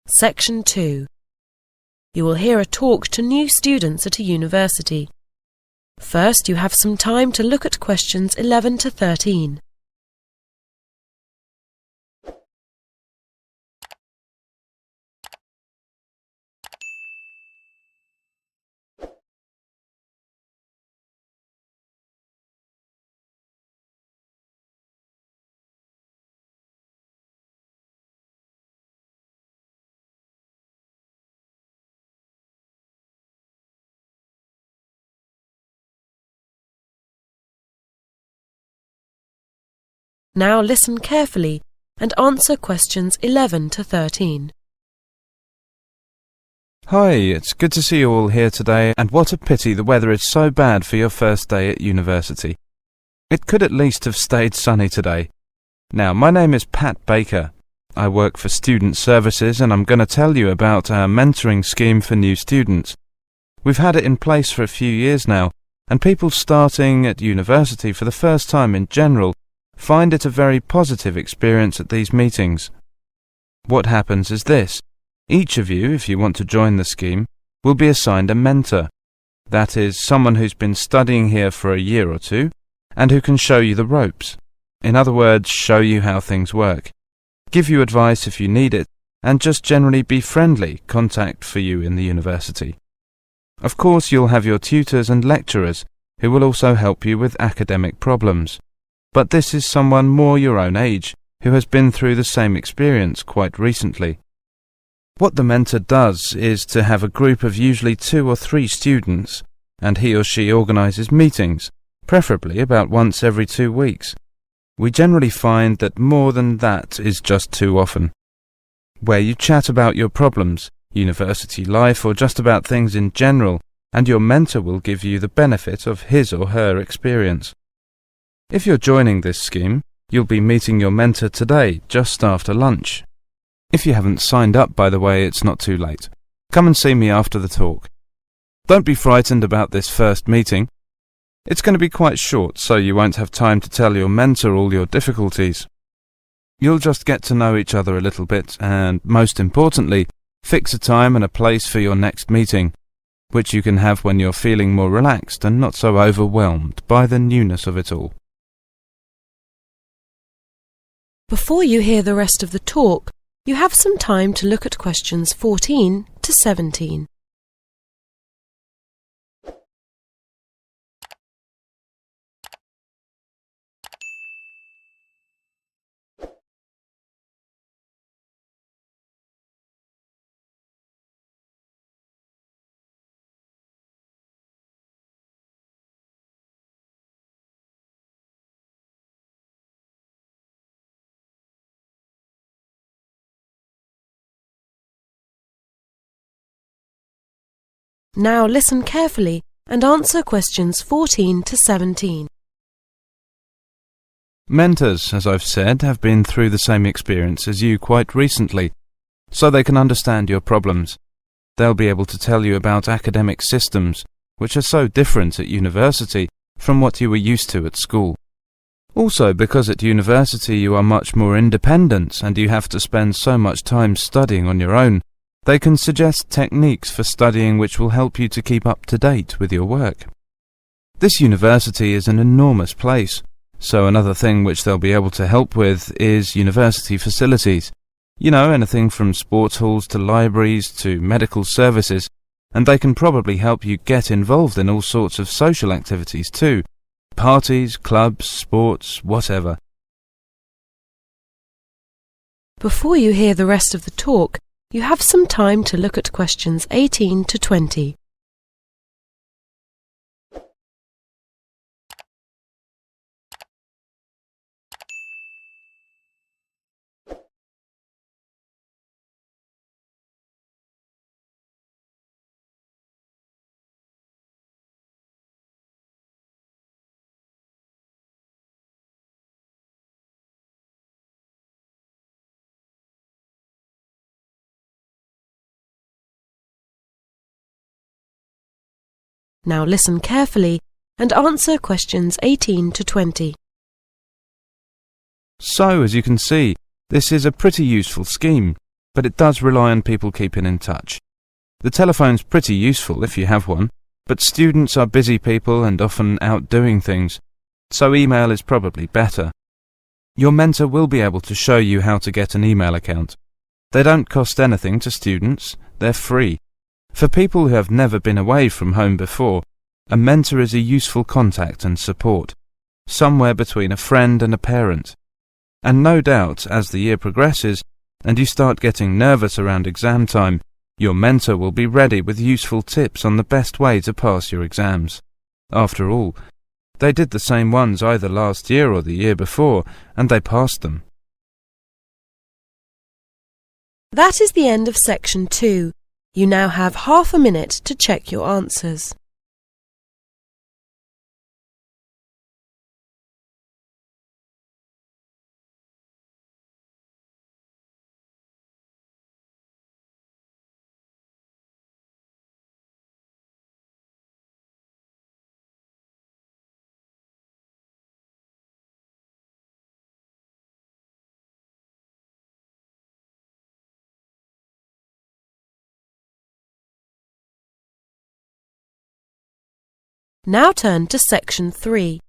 Section 2. You will hear a talk to new students at a university. First, you have some time to look at questions 11 to 13. Now listen carefully and answer questions 11 to 13. Hi, it's good to see you all here today, and what a pity the weather is so bad for your first day at university. It could at least have stayed sunny today. Now, my name is Pat Baker. I work for Student Services, and I'm going to tell you about our mentoring scheme for new students. We've had it in place for a few years now, and people starting at university for the first time in general find it a very positive experience at these meetings. What happens is this. Each of you, if you want to join the scheme, will be assigned a mentor. That is, someone who's been studying here for a year or two, and who can show you the ropes. In other words, show you how things work. Give you advice if you need it, and just generally be friendly contact for you in the university. Of course, you'll have your tutors and lecturers, who will also help you with academic problems. But this is someone more your own age, who has been through the same experience quite recently. What the mentor does is to have a group of usually 2 or 3 students, and he or she organises meetings, preferably about once every 2 weeks. We generally find that more than that is just too often. Where you chat about your problems, university life, or just about things in general, and your mentor will give you the benefit of his or her experience. If you're joining this scheme, you'll be meeting your mentor today, just after lunch. If you haven't signed up, by the way, it's not too late. Come and see me after the talk. Don't be frightened about this first meeting. It's going to be quite short, so you won't have time to tell your mentor all your difficulties. You'll just get to know each other a little bit, and, most importantly, fix a time and a place for your next meeting, which you can have when you're feeling more relaxed and not so overwhelmed by the newness of it all. Before you hear the rest of the talk, you have some time to look at questions 14 to 17. Now listen carefully and answer questions 14 to 17. Mentors, as I've said, have been through the same experience as you quite recently, so they can understand your problems. They'll be able to tell you about academic systems, which are so different at university from what you were used to at school. Also, because at university you are much more independent and you have to spend so much time studying on your own, they can suggest techniques for studying which will help you to keep up to date with your work. This university is an enormous place, so another thing which they'll be able to help with is university facilities. You know, anything from sports halls to libraries to medical services, and they can probably help you get involved in all sorts of social activities too. Parties, clubs, sports, whatever. Before you hear the rest of the talk, you have some time to look at questions 18 to 20. Now listen carefully and answer questions 18 to 20. So, as you can see, this is a pretty useful scheme. but it does rely on people keeping in touch. The telephone's pretty useful if you have one, but students are busy people and often out doing things, so email is probably better. Your mentor will be able to show you how to get an email account. They don't cost anything to students, they're free. For people who have never been away from home before, a mentor is a useful contact and support, somewhere between a friend and a parent. And no doubt, as the year progresses, and you start getting nervous around exam time, your mentor will be ready with useful tips on the best way to pass your exams. After all, they did the same ones either last year or the year before, and they passed them. That is the end of section 2. You now have half a minute to check your answers. Now turn to section 3.